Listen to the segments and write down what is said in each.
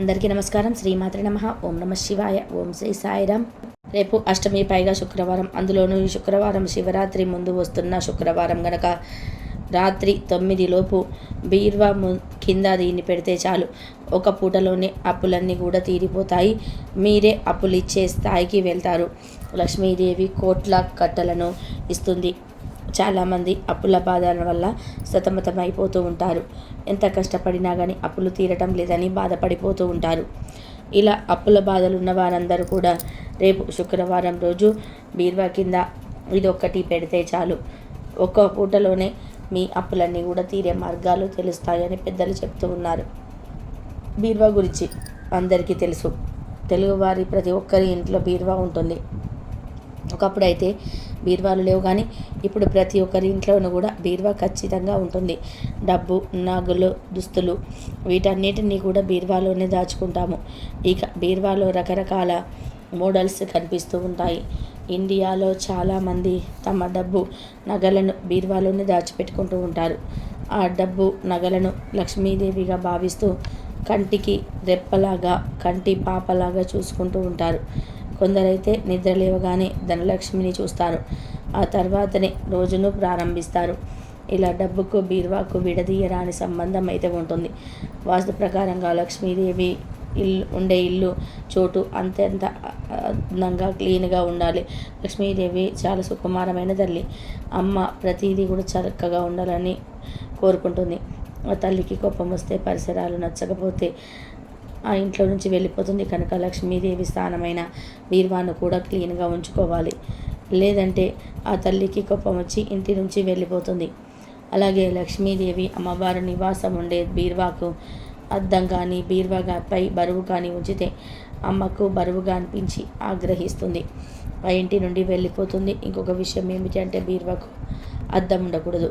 అందరికీ నమస్కారం. శ్రీమాత్రే నమః. ఓం నమ శివాయ. ఓం శ్రీ సాయిరామ్. రేపు అష్టమి, పైగా శుక్రవారం. అందులోనూ ఈ శుక్రవారం శివరాత్రి ముందు వస్తున్న శుక్రవారం గనక రాత్రి 9 లోపు బీర్వా కింద దీన్ని పెడితే చాలు, ఒక పూటలోనే అప్పులన్నీ కూడా తీరిపోతాయి. మీరే అప్పులు ఇచ్చే స్థాయికి వెళ్తారు. లక్ష్మీదేవి కోట్ల కట్టలను ఇస్తుంది. చాలామంది అప్పుల బాధల వల్ల సతమతమైపోతూ ఉంటారు. ఎంత కష్టపడినా కానీ అప్పులు తీరటం లేదని బాధపడిపోతూ ఉంటారు. ఇలా అప్పుల బాధలు ఉన్న వారందరూ కూడా రేపు శుక్రవారం రోజు బీర్వా కింద ఇదొక్కటి పెడితే చాలు, ఒక్క పూటలోనే మీ అప్పులన్నీ కూడా తీరే మార్గాలు తెలుస్తాయని పెద్దలు చెప్తూ ఉన్నారు. బీర్వా గురించి అందరికీ తెలుసు. తెలుగువారి ప్రతి ఒక్కరి ఇంట్లో బీర్వా ఉంటుంది. ఒకప్పుడైతే బీర్వాలు లేవు, కానీ ఇప్పుడు ప్రతి ఒక్కరి ఇంట్లోనూ కూడా బీర్వా ఖచ్చితంగా ఉంటుంది. డబ్బు, నగలు, దుస్తులు వీటన్నిటినీ కూడా బీర్వాలోనే దాచుకుంటాము. ఇక బీర్వాలో రకరకాల మోడల్స్ కనిపిస్తూ ఉంటాయి. ఇండియాలో చాలామంది తమ డబ్బు, నగలను బీర్వాలోనే దాచిపెట్టుకుంటూ ఉంటారు. ఆ డబ్బు, నగలను లక్ష్మీదేవిగా భావిస్తూ కంటికి రెప్పలాగా, కంటి పాపలాగా చూసుకుంటూ ఉంటారు. కొందరైతే నిద్ర లేవగానే ధనలక్ష్మిని చూస్తారు. ఆ తర్వాతనే రోజును ప్రారంభిస్తారు. ఇలా డబ్బుకు బీర్వాకు విడదీయరాని సంబంధం అయితే ఉంటుంది. వాస్తు ప్రకారంగా లక్ష్మీదేవి ఉండే ఇల్లు, చోటు అంతంత అందంగా క్లీన్గా ఉండాలి. లక్ష్మీదేవి చాలా సుకుమారమైన తల్లి. అమ్మ ప్రతిదీ కూడా చక్కగా ఉండాలని కోరుకుంటుంది. ఆ తల్లికి కోపం వస్తే, పరిసరాలు నచ్చకపోతే ఆ ఇంట్లో నుంచి వెళ్ళిపోతుంది. కనుక లక్ష్మీదేవి స్థానమైన బీర్వాను కూడా క్లీన్గా ఉంచుకోవాలి. లేదంటే ఆ తల్లికి కోపం వచ్చి ఇంటి నుంచి వెళ్ళిపోతుంది. అలాగే లక్ష్మీదేవి అమ్మవారు నివాసం ఉండే బీర్వాకు అద్దం కానీ, బీర్వాపై బరువు కానీ ఉంచితే అమ్మకు బరువుగా అనిపించి ఆగ్రహిస్తుంది, ఆ ఇంటి నుండి వెళ్ళిపోతుంది. ఇంకొక విషయం ఏమిటి అంటే, బీర్వాకు అద్దం ఉండకూడదు.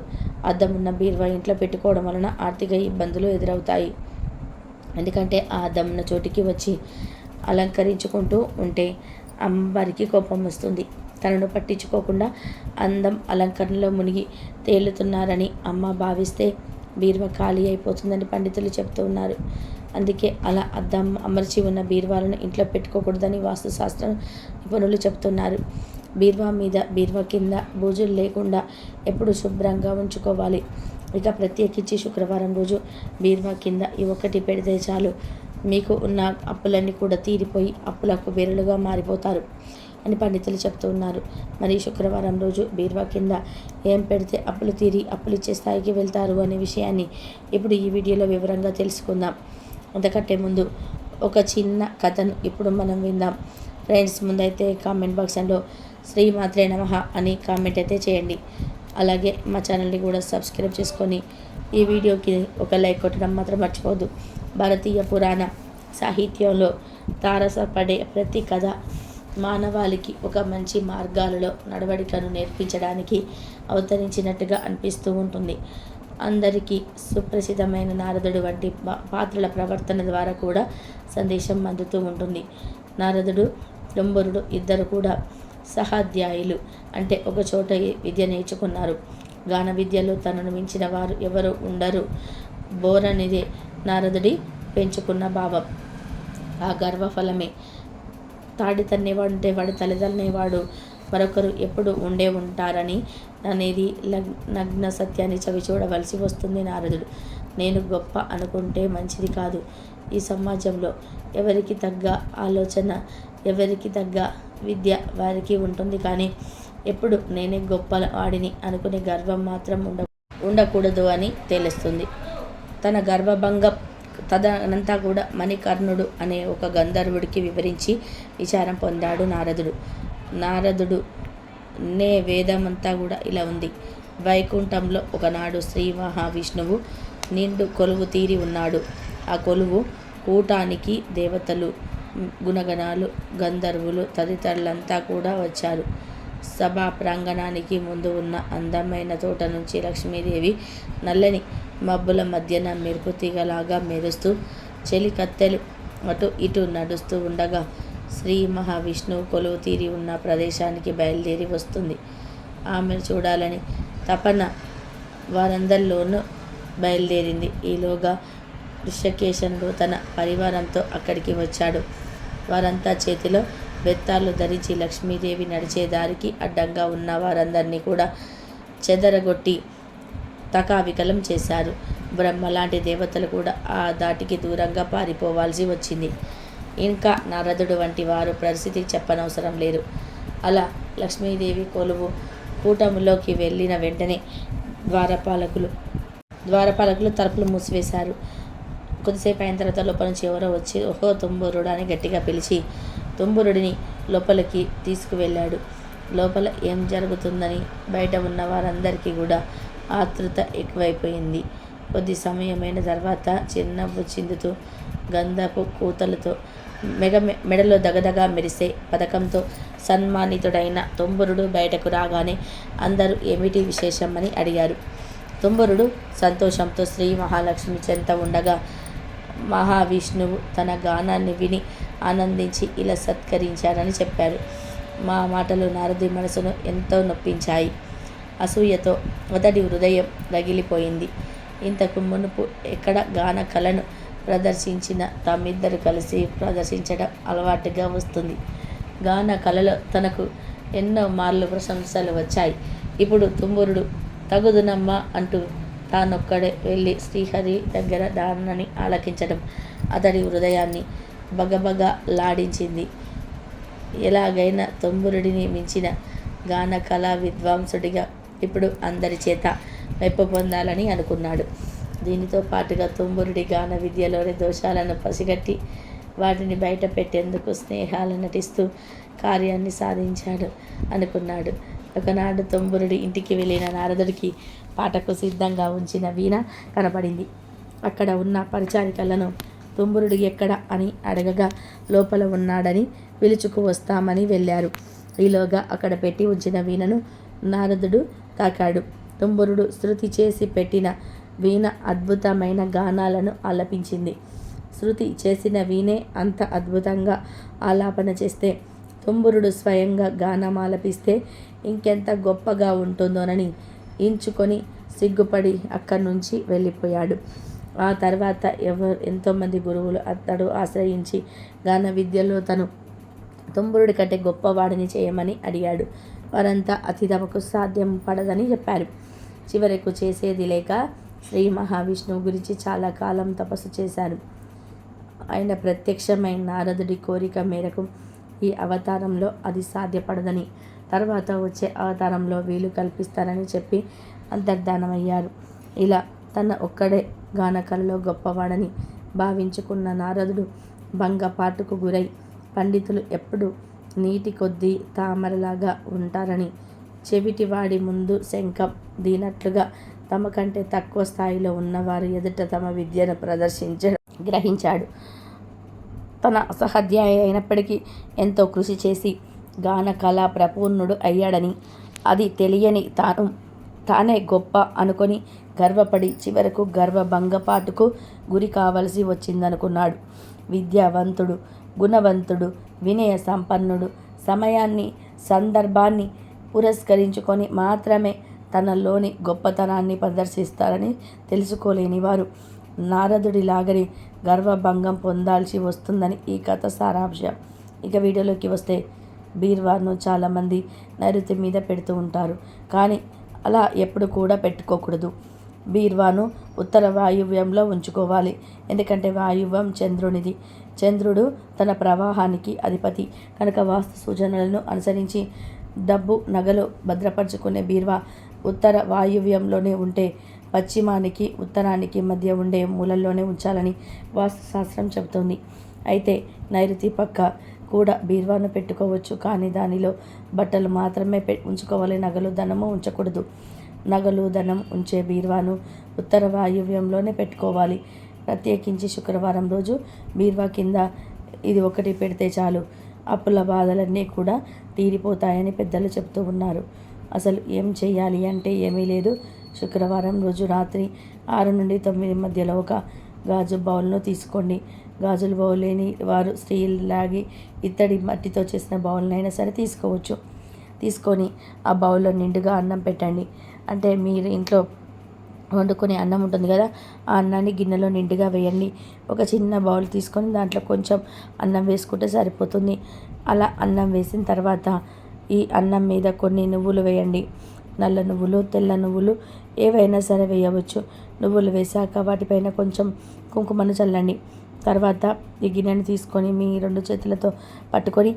అద్దం ఉన్న బీర్వా ఇంట్లో పెట్టుకోవడం వలన ఆర్థిక ఇబ్బందులు ఎదురవుతాయి. ఎందుకంటే ఆ అద్దం ఉన్న చోటికి వచ్చి అలంకరించుకుంటూ ఉంటే అమ్మవారికి కోపం వస్తుంది. తనను పట్టించుకోకుండా అందం, అలంకరణలో మునిగి తేలుతున్నారని అమ్మ భావిస్తే బీర్వా ఖాళీ అయిపోతుందని పండితులు చెప్తూ ఉన్నారు. అందుకే అలా అద్దం అమర్చి ఉన్న బీర్వాలను ఇంట్లో పెట్టుకోకూడదని వాస్తుశాస్త్ర నిపుణులు చెప్తున్నారు. బీర్వా మీద, బీర్వా కింద బూజులు లేకుండా ఎప్పుడు శుభ్రంగా ఉంచుకోవాలి. ఇక ప్రత్యేకించి శుక్రవారం రోజు బీర్వా కింద ఈ ఒక్కటి పెడితే చాలు, మీకు ఉన్న అప్పులన్నీ కూడా తీరిపోయి అప్పులకు బెరులుగా మారిపోతారు అని పండితులు చెప్తూ ఉన్నారు. మరి శుక్రవారం రోజు బీర్వా కింద ఏం పెడితే అప్పులు తీరి అప్పులు ఇచ్చే స్థాయికి వెళ్తారు అనే విషయాన్ని ఇప్పుడు ఈ వీడియోలో వివరంగా తెలుసుకుందాం. అంతకంటే ముందు ఒక చిన్న కథను ఇప్పుడు మనం విందాం. ఫ్రెండ్స్, ముందైతే కామెంట్ బాక్స్లో శ్రీమాత్రే నమః అని కామెంట్ అయితే చేయండి. అలాగే మా ఛానల్ని కూడా సబ్స్క్రైబ్ చేసుకొని ఈ వీడియోకి ఒక లైక్ కొట్టడం మాత్రం మర్చిపోవద్దు. భారతీయ పురాణ సాహిత్యంలో తారసపడే ప్రతి కథ మానవాళికి ఒక మంచి మార్గాలలో నడవడికను నేర్పించడానికి అవతరించినట్టుగా అనిపిస్తూ ఉంటుంది. అందరికీ సుప్రసిద్ధమైన నారదుడు వంటి పాత్రల ప్రవర్తన ద్వారా కూడా సందేశం అందుతూ ఉంటుంది. నారదుడు, డుంబరుడు ఇద్దరు కూడా సహాధ్యాయులు, అంటే ఒక చోట విద్య నేర్చుకున్నారు. గాన విద్యలో తనను మించిన వారు ఎవరు ఉండరు. బోరనిదే నారదుడి పెంచుకున్న భావం. ఆ గర్వఫలమే తాడి తన్నేవాడు ఉంటే వాడి తల్లిదండ్రునేవాడు మరొకరు ఎప్పుడు ఉండే ఉంటారని అనేది నగ్న సత్యాన్ని చవి చూడవలసి వస్తుంది. నారదుడు, నేను గొప్ప అనుకుంటే మంచిది కాదు. ఈ సమాజంలో ఎవరికి తగ్గ ఆలోచన, ఎవరికి తగ్గ విద్య వారికి ఉంటుంది, కానీ ఎప్పుడు నేనే గొప్ప వాడిని అనుకునే గర్వం మాత్రం ఉండకూడదు అని తెలుస్తుంది. తన గర్వభంగం తదనంతా కూడా మణికర్ణుడు అనే ఒక గంధర్వుడికి వివరించి విచారం పొందాడు నారదుడు. నారదుడు నే వేదమంతా కూడా ఇలా ఉంది. వైకుంఠంలో ఒకనాడు శ్రీ మహావిష్ణువు నిండు కొలువు తీరి ఉన్నాడు. ఆ కొలువు కూటానికి దేవతలు, గుణగణాలు, గంధర్వులు తదితరులంతా కూడా వచ్చారు. సభా ప్రాంగణానికి ముందు ఉన్న అందమైన తోట నుంచి లక్ష్మీదేవి నల్లని మబ్బుల మధ్యన మెరుపు తీగలాగా మెరుస్తూ చెలి కత్తెలు అటు ఇటు నడుస్తూ ఉండగా శ్రీ మహావిష్ణువు కొలువు తీరి ఉన్న ప్రదేశానికి బయలుదేరి వస్తుంది. ఆమెను చూడాలని తపన వారందరిలోనూ బయలుదేరింది. ఈలోగా ఋషికేశంలో తన పరివారంతో అక్కడికి వచ్చాడు. వారంతా చేతిలో బెత్తాలు ధరించి లక్ష్మీదేవి నడిచే దారికి అడ్డంగా ఉన్న వారందరినీ కూడా చెదరగొట్టి తకావికలం చేశారు. బ్రహ్మలాంటి దేవతలు కూడా ఆ దాటికి దూరంగా పారిపోవాల్సి వచ్చింది. ఇంకా నారదుడు వంటి వారు పరిస్థితి చెప్పనవసరం లేదు. అలా లక్ష్మీదేవి కొలువు కూటములోకి వెళ్ళిన వెంటనే ద్వారపాలకులు తలుపులు మూసివేశారు. కొద్దిసేపు అయిన తర్వాత లోపల నుంచి ఎవరో వచ్చి ఓహో తుంబురుడు అని గట్టిగా పిలిచి తుంబురుడిని లోపలికి తీసుకువెళ్ళాడు. లోపల ఏం జరుగుతుందని బయట ఉన్న వారందరికీ కూడా ఆతృత ఎక్కువైపోయింది. కొద్ది సమయమైన తర్వాత చిరునవ్వు చిందుతూ గంధపు కూతలతో మెడలో దగదగా మెరిసే పథకంతో సన్మానితుడైన తుంబురుడు బయటకు రాగానే అందరూ ఏమిటి విశేషమని అడిగారు. తుంబురుడు సంతోషంతో శ్రీ మహాలక్ష్మి చెంత ఉండగా మహావిష్ణువు తన గానాన్ని విని ఆనందించి ఇలా సత్కరించారని చెప్పారు. మా మాటలు నారదుడి మనసును ఎంతో నొప్పించాయి. అసూయతో అతడి హృదయం రగిలిపోయింది. ఇంతకు మునుపు ఎక్కడ గాన కళను ప్రదర్శించిన తామిద్దరు కలిసి ప్రదర్శించడం అలవాటుగా వస్తుంది. గాన కళలో తనకు ఎన్నో మార్లు ప్రశంసలు వచ్చాయి. ఇప్పుడు తుంబురుడు తగుదునమ్మా అంటూ తానొక్కడే వెళ్ళి శ్రీహరి దగ్గర దానని ఆలకించడం అతడి హృదయాన్ని బగబగా లాడించింది. ఎలాగైనా తుంబురుడిని మించిన గాన కళా విద్వాంసుడిగా ఇప్పుడు అందరి చేత మెప్పు పొందాలని అనుకున్నాడు. దీనితో పాటుగా తుంబురుడి గాన విద్యలోని దోషాలను పసిగట్టి వాటిని బయట పెట్టేందుకు స్నేహాలు నటిస్తూ కార్యాన్ని సాధించాడు అనుకున్నాడు. ఒకనాడు తుంబురుడి ఇంటికి వెళ్ళిన నారదుడికి పాటకు సిద్ధంగా ఉంచిన వీణ కనపడింది. అక్కడ ఉన్న పరిచారికలను తుంబురుడు ఎక్కడ అని అడగగా లోపల ఉన్నాడని పిలుచుకు వస్తామని వెళ్ళారు. ఈలోగా అక్కడ పెట్టి ఉంచిన వీణను నారదుడు తాకాడు. తుంబురుడు శృతి చేసి పెట్టిన వీణ అద్భుతమైన గానాలను ఆలపించింది. శృతి చేసిన వీణే అంత అద్భుతంగా ఆలాపన చేస్తే తుంబురుడు స్వయంగా గానం ఆలపిస్తే ఇంకెంత గొప్పగా ఉంటుందోనని ఇంచుకొని సిగ్గుపడి అక్కడి నుంచి వెళ్ళిపోయాడు. ఆ తర్వాత ఎంతోమంది గురువులు అతడు ఆశ్రయించి గాన విద్యలో తను తుంబురుడి కంటే గొప్పవాడిని చేయమని అడిగాడు. వారంతా అతి తమకు సాధ్యం పడదని చెప్పారు. చివరకు చేసేది లేక శ్రీ మహావిష్ణువు గురించి చాలా కాలం తపస్సు చేశారు. ఆయన ప్రత్యక్షమైన నారదుడి కోరిక మేరకు ఈ అవతారంలో అది సాధ్యపడదని, తర్వాత వచ్చే అవతారంలో వీలు కల్పిస్తారని చెప్పి అంతర్ధానమయ్యారు. ఇలా తన ఒక్కడే గానకళలో గొప్పవాడని భావించుకున్న నారదుడు భంగపాటుకు గురై పండితులు ఎప్పుడు నీటి కొద్దీ తామరలాగా ఉంటారని, చెవిటివాడి ముందు శంఖం దీనట్లుగా తమ కంటే తక్కువ స్థాయిలో ఉన్నవారు ఎదుట తమ విద్యను ప్రదర్శించడం గ్రహించాడు. తన అసహాధ్యాయ అయినప్పటికీ ఎంతో కృషి చేసి గాన కళా ప్రపూర్ణుడు అయ్యాడని, అది తెలియని తానే గొప్ప అనుకొని గర్వపడి చివరకు గర్వభంగపాటుకు గురి కావలసి వచ్చిందనుకున్నాడు. విద్యావంతుడు, గుణవంతుడు, వినయ సంపన్నుడు, సమయాన్ని సందర్భాన్ని పురస్కరించుకొని మాత్రమే తనలోని గొప్పతనాన్ని ప్రదర్శిస్తారని తెలుసుకోలేని వారు నారదుడిలాగని గర్వభంగం పొందాల్సి వస్తుందని ఈ కథ సారాంశం. ఇక వీడియోలోకి వస్తే, బీర్వాను చాలామంది నైరుతి మీద పెడుతూ ఉంటారు, కానీ అలా ఎప్పుడు కూడా పెట్టుకోకూడదు. బీర్వాను ఉత్తర వాయువ్యంలో ఉంచుకోవాలి. ఎందుకంటే వాయువ్యం చంద్రునిది. చంద్రుడు తన ప్రవాహానికి అధిపతి కనుక వాస్తు సూచనలను అనుసరించి డబ్బు, నగలు భద్రపరుచుకునే బీర్వా ఉత్తర వాయువ్యంలోనే ఉంటే పశ్చిమానికి ఉత్తరానికి మధ్య ఉండే మూలల్లోనే ఉంచాలని వాస్తుశాస్త్రం చెబుతుంది. అయితే నైరుతి పక్క కూడా బీర్వాను పెట్టుకోవచ్చు, కానీ దానిలో బట్టలు మాత్రమే ఉంచుకోవాలి. నగలు, ధనము ఉంచకూడదు. నగలు, ధనం ఉంచే బీర్వాను ఉత్తర వాయువ్యంలోనే పెట్టుకోవాలి. ప్రత్యేకించి శుక్రవారం రోజు బీర్వా కింద ఇది ఒకటి పెడితే చాలు, అప్పుల బాధలన్నీ కూడా తీరిపోతాయని పెద్దలు చెప్తూ ఉన్నారు. అసలు ఏం చేయాలి అంటే ఏమీ లేదు. శుక్రవారం రోజు రాత్రి 6 నుండి 9 మధ్యలో ఒక గాజు బౌల్ను తీసుకోండి. గాజులు బౌల్ లేని వారు స్టీల్, లాగి, ఇత్తడి, మట్టితో చేసిన బౌల్నైనా సరే తీసుకోవచ్చు. తీసుకొని ఆ బౌల్లో నిండుగా అన్నం పెట్టండి. అంటే మీరు ఇంట్లో వండుకునే అన్నం ఉంటుంది కదా, ఆ అన్నాన్ని గిన్నెలో నిండుగా వేయండి. ఒక చిన్న బౌల్ తీసుకొని దాంట్లో కొంచెం అన్నం వేసుకుంటే సరిపోతుంది. అలా అన్నం వేసిన తర్వాత ఈ అన్నం మీద కొన్ని నువ్వులు వేయండి. నల్ల నువ్వులు, తెల్ల నువ్వులు ఏవైనా సరే వేయవచ్చు. నువ్వులు వేసాక వాటిపైన కొంచెం కుంకుమను చల్లండి. తర్వాత ఈ గిన్నెని తీసుకొని మీ 2 చేతులతో పట్టుకొని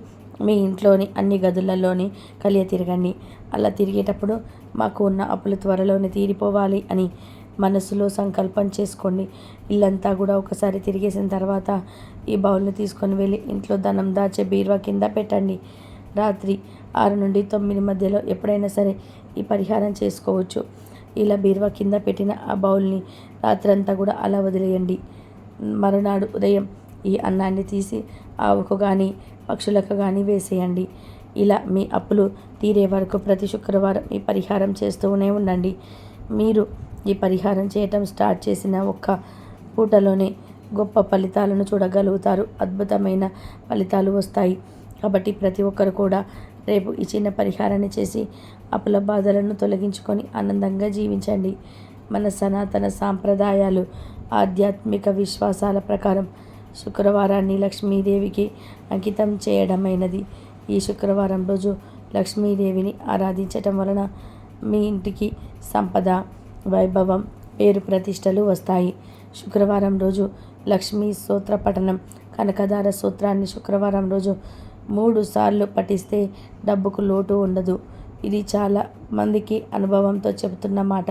మీ ఇంట్లోని అన్ని గదులలోని తిరగండి. అలా తిరిగేటప్పుడు మాకు ఉన్న అప్పులు త్వరలోనే తీరిపోవాలి అని మనసులో సంకల్పం చేసుకోండి. ఇల్లంతా కూడా ఒకసారి తిరిగేసిన తర్వాత ఈ బౌల్ని తీసుకొని వెళ్ళి ఇంట్లో ధనం దాచే బీరువా కింద పెట్టండి. రాత్రి 6 నుండి 9 మధ్యలో ఎప్పుడైనా సరే ఈ పరిహారం చేసుకోవచ్చు. ఇలా బీరువా కింద పెట్టిన ఆ బౌల్ని రాత్రంతా కూడా అలా వదిలేయండి. మరునాడు ఉదయం ఈ అన్నాన్ని తీసి ఆవుకు కానీ పక్షులకు కానీ వేసేయండి. ఇలా మీ అప్పులు తీరే వరకు ప్రతి శుక్రవారం ఈ పరిహారం చేస్తూనే ఉండండి. మీరు ఈ పరిహారం చేయటం స్టార్ట్ చేసిన ఒక్క పూటలోనే గొప్ప ఫలితాలను చూడగలుగుతారు. అద్భుతమైన ఫలితాలు వస్తాయి. కాబట్టి ప్రతి ఒక్కరు కూడా రేపు ఈ చిన్న పరిహారాన్ని చేసి అప్పుల బాధలను తొలగించుకొని ఆనందంగా జీవించండి. మన సనాతన సాంప్రదాయాలు, ఆధ్యాత్మిక విశ్వాసాల ప్రకారం శుక్రవారాన్ని లక్ష్మీదేవికి అంకితం చేయడమైనది. ఈ శుక్రవారం రోజు లక్ష్మీదేవిని ఆరాధించటం వలన మీ ఇంటికి సంపద, వైభవం, పేరు ప్రతిష్టలు వస్తాయి. శుక్రవారం రోజు లక్ష్మీ స్తోత్ర పఠనం, కనకదార సూత్రాన్ని శుక్రవారం రోజు 3 సార్లు పఠిస్తే డబ్బుకు లోటు ఉండదు. ఇది చాలా మందికి అనుభవంతో చెబుతున్న మాట.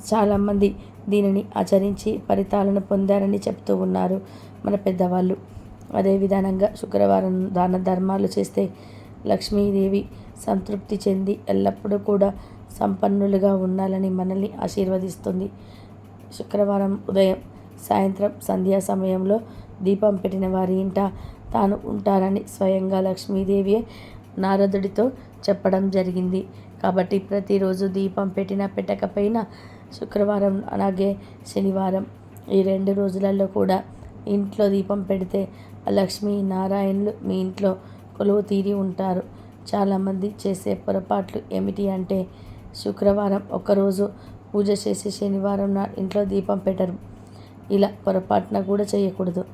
చాలామంది దీనిని ఆచరించి ఫలితాలను పొందారని చెప్తూ ఉన్నారు మన పెద్దవాళ్ళు. అదే విధానంగా శుక్రవారం దాన ధర్మాలు చేస్తే లక్ష్మీదేవి సంతృప్తి చెంది ఎల్లప్పుడూ కూడా సంపన్నులుగా ఉండాలని మనల్ని ఆశీర్వదిస్తుంది. శుక్రవారం ఉదయం, సాయంత్రం సంధ్యా సమయంలో దీపం పెట్టిన వారి ఇంట తాను ఉంటారని స్వయంగా లక్ష్మీదేవియే నారదుడితో చెప్పడం జరిగింది. కాబట్టి ప్రతిరోజు దీపం పెట్టినా పెట్టకపోయినా శుక్రవారం అలాగే శనివారం ఈ 2 రోజులలో కూడా ఇంట్లో దీపం పెడితే లక్ష్మీ నారాయణులు మీ ఇంట్లో కొలువు తీరి ఉంటారు. చాలామంది చేసే పొరపాట్లు ఏమిటి అంటే శుక్రవారం ఒక్కరోజు పూజ చేసి శనివారం ఇంట్లో దీపం పెట్టరు. ఇలా పొరపాటున కూడా చేయకూడదు.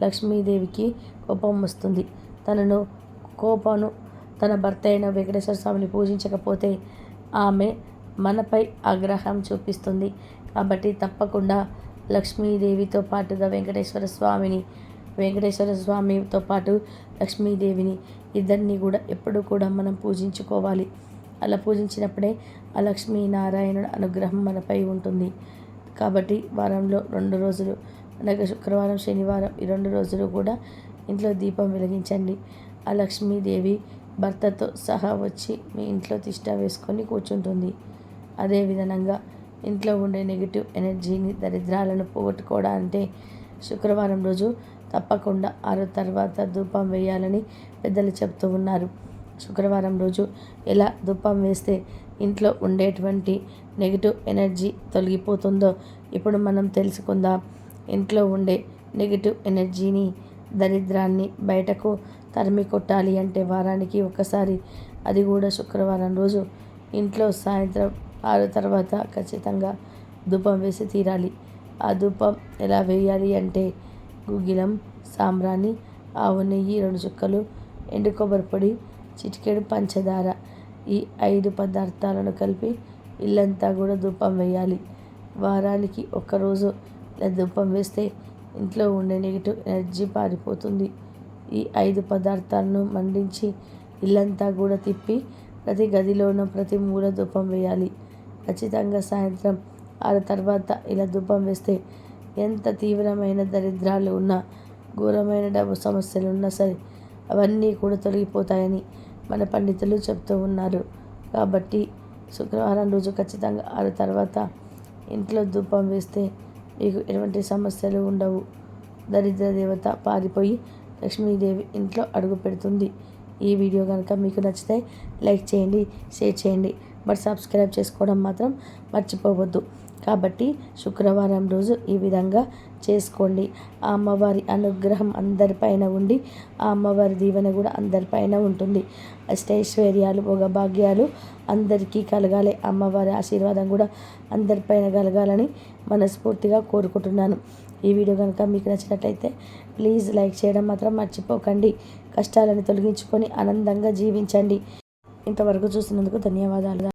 లక్ష్మీదేవికి కోపం వస్తుంది. తన భర్త అయిన వెంకటేశ్వర స్వామిని పూజించకపోతే ఆమె మనపై ఆగ్రహం చూపిస్తుంది. కాబట్టి తప్పకుండా లక్ష్మీదేవితో పాటుగా వెంకటేశ్వర స్వామితో పాటు లక్ష్మీదేవిని ఇద్దరిని కూడా ఎప్పుడూ కూడా మనం పూజించుకోవాలి. అలా పూజించినప్పుడే ఆ లక్ష్మీనారాయణుడు అనుగ్రహం మనపై ఉంటుంది. కాబట్టి వారంలో 2 రోజులు అనగా శుక్రవారం, శనివారం ఈ 2 రోజులు కూడా ఇంట్లో దీపం వెలిగించండి. ఆ లక్ష్మీదేవి భర్తతో సహా వచ్చి మీ ఇంట్లో తిష్ట వేసుకొని కూర్చుంటుంది. అదే విధంగా ఇంట్లో ఉండే నెగిటివ్ ఎనర్జీని, దరిద్రాలను పోగొట్టుకోవడాలంటే శుక్రవారం రోజు తప్పకుండా 6 తర్వాత ధూపం వేయాలని పెద్దలు చెప్తూ ఉన్నారు. శుక్రవారం రోజు ఎలా ధూపం వేస్తే ఇంట్లో ఉండేటువంటి నెగిటివ్ ఎనర్జీ తొలగిపోతుందో ఇప్పుడు మనం తెలుసుకుందాం. ఇంట్లో ఉండే నెగిటివ్ ఎనర్జీని, దరిద్రాన్ని బయటకు తరిమి కొట్టాలి అంటే వారానికి ఒకసారి, అది కూడా శుక్రవారం రోజు ఇంట్లో సాయంత్రం 6 తర్వాత ఖచ్చితంగా ధూపం వేసి తీరాలి. ఆ ధూపం ఎలా వేయాలి అంటే గుగ్గిలం, సాంబ్రాణి, ఆవు నెయ్యి 2 చుక్కలు, ఎండు కొబ్బరి పొడి, చిటికెడు పంచదార, ఈ 5 పదార్థాలను కలిపి ఇల్లంతా కూడా ధూపం వేయాలి. వారానికి ఒక్కరోజు ఇలా ధూపం వేస్తే ఇంట్లో ఉండే నెగిటివ్ ఎనర్జీ పారిపోతుంది. ఈ 5 పదార్థాలను మండించి ఇల్లంతా కూడా తిప్పి ప్రతి గదిలోనూ ప్రతి మూల ధూపం వేయాలి. ఖచ్చితంగా సాయంత్రం 6 తర్వాత ఇలా ధూపం వేస్తే ఎంత తీవ్రమైన దరిద్రాలు ఉన్నా, ఘోరమైన డబ్బు సమస్యలు ఉన్నా సరే అవన్నీ కూడా తొలగిపోతాయని మన పండితులు చెప్తూ ఉన్నారు. కాబట్టి శుక్రవారం రోజు ఖచ్చితంగా 6 తర్వాత ఇంట్లో ధూపం వేస్తే మీకు ఎటువంటి సమస్యలు ఉండవు. దరిద్ర దేవత పారిపోయి లక్ష్మీదేవి ఇంట్లో అడుగు పెడుతుంది. ఈ వీడియో కనుక మీకు నచ్చితే లైక్ చేయండి, షేర్ చేయండి, బట్ సబ్స్క్రైబ్ చేసుకోవడం మాత్రం మర్చిపోవద్దు. కాబట్టి శుక్రవారం రోజు ఈ విధంగా చేసుకోండి. ఆ అమ్మవారి అనుగ్రహం అందరిపైన ఉండి ఆ అమ్మవారి దీవెన కూడా అందరిపైన ఉంటుంది. అష్టైశ్వర్యాలు భోగభాగ్యాలు అందరికీ కలగాలి. అమ్మవారి ఆశీర్వాదం కూడా అందరిపైన కలగాలని మనస్ఫూర్తిగా కోరుకుంటున్నాను. ఈ వీడియో కనుక మీకు నచ్చినట్లయితే ప్లీజ్ లైక్ చేయడం మాత్రం మర్చిపోకండి. కష్టాలను తొలగించుకొని ఆనందంగా జీవించండి. ఇంతవరకు చూసినందుకు ధన్యవాదాలు.